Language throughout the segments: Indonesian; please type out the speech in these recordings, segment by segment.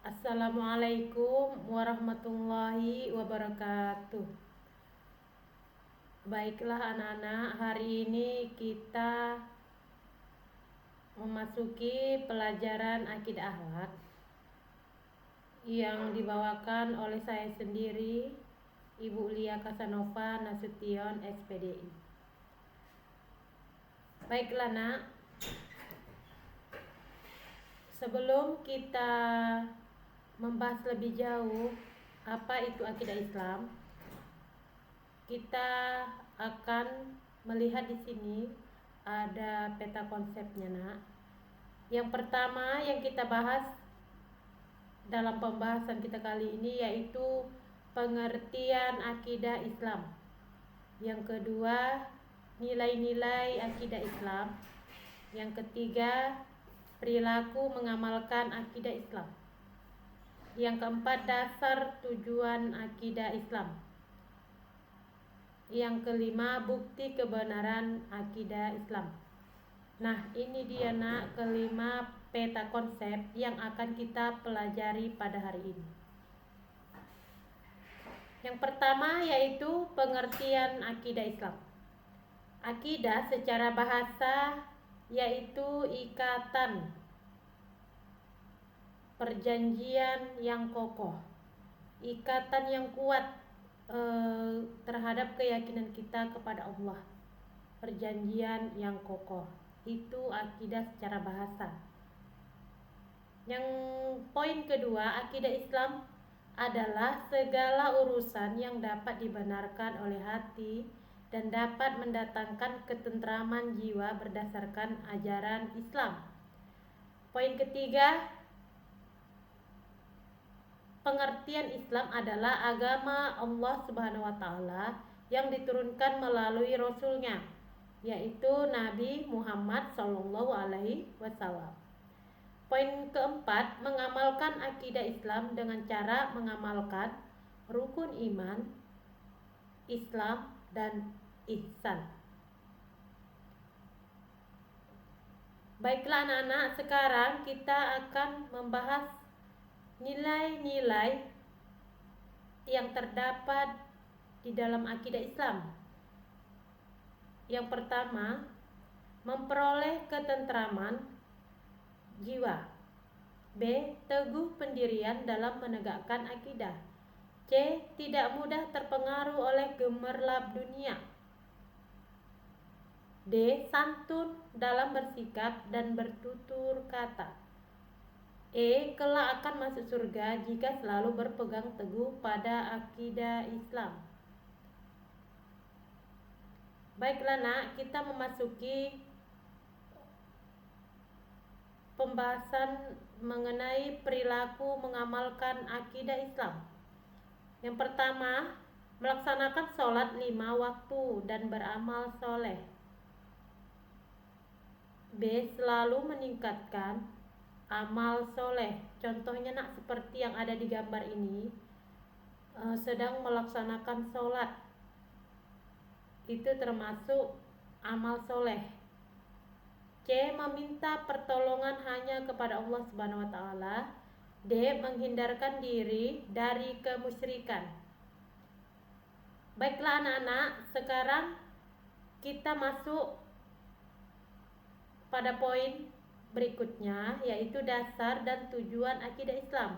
Assalamualaikum warahmatullahi wabarakatuh. Baiklah anak-anak, hari ini kita memasuki pelajaran akidah akhlak yang dibawakan oleh saya sendiri, Ibu Lia Kasanova Nasution SPDI. Baiklah nak, sebelum kita membahas lebih jauh apa itu akidah Islam, kita akan melihat di sini ada peta konsepnya nak. Yang pertama yang kita bahas dalam pembahasan kita kali ini yaitu pengertian akidah Islam. Yang kedua, nilai-nilai akidah Islam. Yang ketiga, perilaku mengamalkan akidah Islam. Yang keempat, dasar tujuan akidah Islam. Yang kelima, bukti kebenaran akidah Islam. Nah, ini dia nak, kelima peta konsep yang akan kita pelajari pada hari ini. Yang pertama yaitu pengertian akidah Islam. Akidah secara bahasa yaitu ikatan, perjanjian yang kokoh, ikatan yang kuat terhadap keyakinan kita kepada Allah. Perjanjian yang kokoh itu akidah secara bahasa. Yang poin kedua, akidah Islam adalah segala urusan yang dapat dibenarkan oleh hati dan dapat mendatangkan ketentraman jiwa berdasarkan ajaran Islam. Poin ketiga, pengertian Islam adalah agama Allah Subhanahu wa taala yang diturunkan melalui rasulnya, yaitu Nabi Muhammad sallallahu alaihi wasallam. Poin keempat, mengamalkan akidah Islam dengan cara mengamalkan rukun iman, Islam, dan ihsan. Baiklah anak-anak, sekarang kita akan membahas nilai-nilai yang terdapat di dalam akidah Islam. Yang pertama, memperoleh ketentraman jiwa. B. Teguh pendirian dalam menegakkan akidah. C. Tidak mudah terpengaruh oleh gemerlap dunia. D. Santun dalam bersikap dan bertutur kata. E. Kelak akan masuk surga jika selalu berpegang teguh pada akidah Islam. Baiklah nak, kita memasuki pembahasan mengenai perilaku mengamalkan akidah Islam. Yang pertama, melaksanakan sholat 5 waktu dan beramal soleh. B. Selalu meningkatkan amal soleh. Contohnya nak seperti yang ada di gambar ini, sedang melaksanakan sholat, itu termasuk amal soleh. C. Meminta pertolongan hanya kepada Allah Subhanahu wa taala. D. Menghindarkan diri dari kemusyrikan. Baiklah anak-anak, sekarang kita masuk pada poin berikutnya yaitu dasar dan tujuan akidah Islam.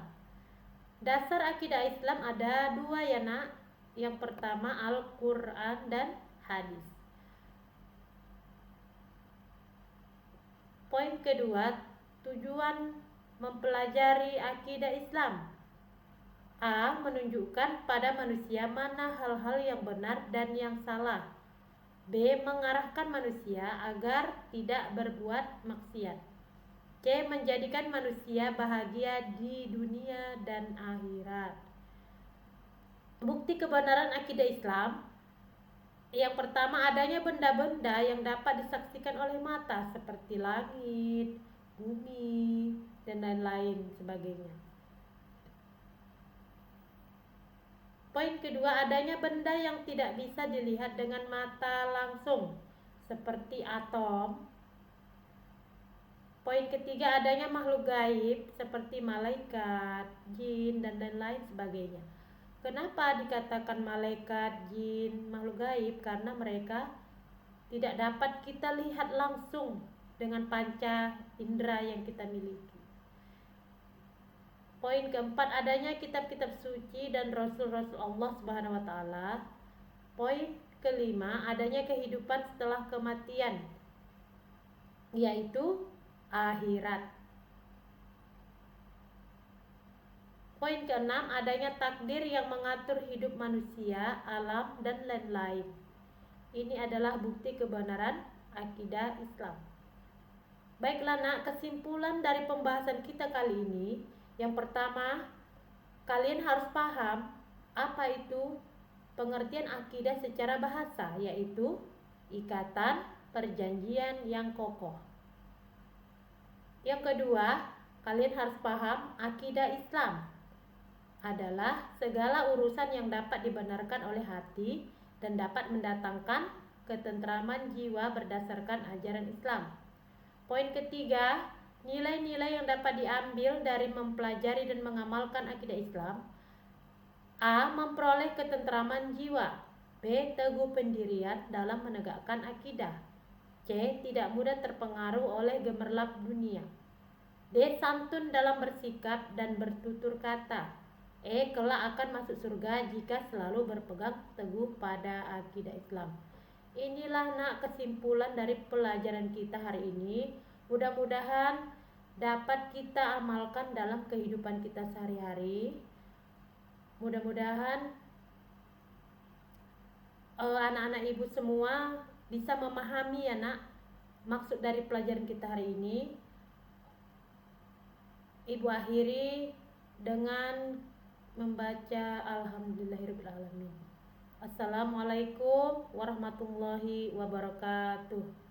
Dasar akidah Islam ada 2 ya nak. Yang pertama Al-Quran dan hadis. Poin kedua, tujuan mempelajari akidah Islam. A. Menunjukkan pada manusia mana hal-hal yang benar dan yang salah. B. Mengarahkan manusia agar tidak berbuat maksiat. C. Menjadikan manusia bahagia di dunia dan akhirat. Bukti kebenaran akidah Islam. Yang pertama, adanya benda-benda yang dapat disaksikan oleh mata seperti langit, bumi, dan lain-lain sebagainya. Poin kedua, adanya benda yang tidak bisa dilihat dengan mata langsung seperti atom, Poin ketiga, adanya makhluk gaib seperti malaikat, jin, dan lain-lain sebagainya. Kenapa dikatakan malaikat, jin, makhluk gaib? Karena mereka tidak dapat kita lihat langsung dengan panca indera yang kita miliki. Poin keempat, adanya kitab-kitab suci dan rasul-rasul Allah Subhanahu wa taala. Poin kelima, adanya kehidupan setelah kematian, yaitu akhirat. Poin keenam, adanya takdir yang mengatur hidup manusia, alam, dan lain-lain. Ini adalah bukti kebenaran akidah Islam. Baiklah nak, kesimpulan dari pembahasan kita kali ini. Yang pertama, kalian harus paham apa itu pengertian akidah secara bahasa, yaitu ikatan perjanjian yang kokoh. Yang kedua, kalian harus paham akidah Islam adalah segala urusan yang dapat dibenarkan oleh hati dan dapat mendatangkan ketentraman jiwa berdasarkan ajaran Islam. Poin ketiga, nilai-nilai yang dapat diambil dari mempelajari dan mengamalkan akidah Islam. A. Memperoleh ketentraman jiwa. B. Teguh pendirian dalam menegakkan akidah. C. Tidak mudah terpengaruh oleh gemerlap dunia. D. Santun dalam bersikap dan bertutur kata. E. Kelak akan masuk surga jika selalu berpegang teguh pada akidah Islam. Inilah nak kesimpulan dari pelajaran kita hari ini. Mudah-mudahan dapat kita amalkan dalam kehidupan kita sehari-hari. Mudah-mudahan anak-anak ibu semua bisa memahami ya nak maksud dari pelajaran kita hari ini. Ibu akhiri dengan membaca Alhamdulillahirrahmanirrahim. Assalamualaikum warahmatullahi wabarakatuh.